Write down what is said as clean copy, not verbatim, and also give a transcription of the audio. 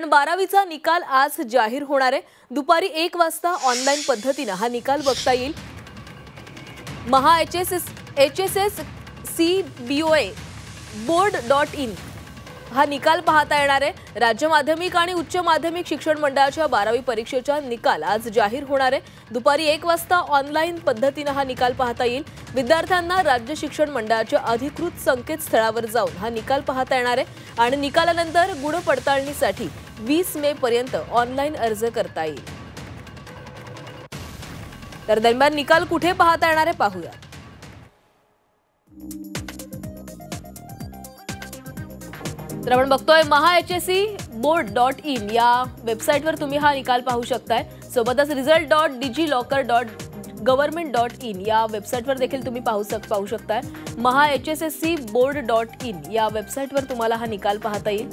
12वीचा निकाल आज जाहीर होणार आहे। दुपारी 1 वाजता ऑनलाइन पद्धतीने हा निकाल बघता येईल। महा HSS CBOA board.in हा निकाल पाहता येणार आहे। राज्य माध्यमिक आणि उच्च माध्यमिक शिक्षण मंडळाच्या 12वी परीक्षेचा निकाल आज जाहीर होणार आहे। दुपारी 1 वाजता ऑनलाइन पद्धतीने हा निकाल पाहता येईल। विद्यार्थ्यांना राज्य शिक्षण मंडळाच्या अधिकृत संकेतस्थळावर जाऊन हा निकाल पाहता येणार आहे आणि निकालानंतर गुण पडताळणीसाठी 20 मे पर्यंत ऑनलाइन अर्ज करता येईल। तर दरम्यान निकाल कुठे पाहता येणार आहे पाहूया। तर आपण बघतोय महा HSC board.in या वेबसाईटवर तुम्ही हा निकाल पाहू शकताय। सोबतच result.digi.locker.government.in या वेबसाईटवर देखील तुम्ही पाहू शकताय। महा HSSC board.in या वेबसाईटवर तुम्हाला हा निकाल पाहता येईल।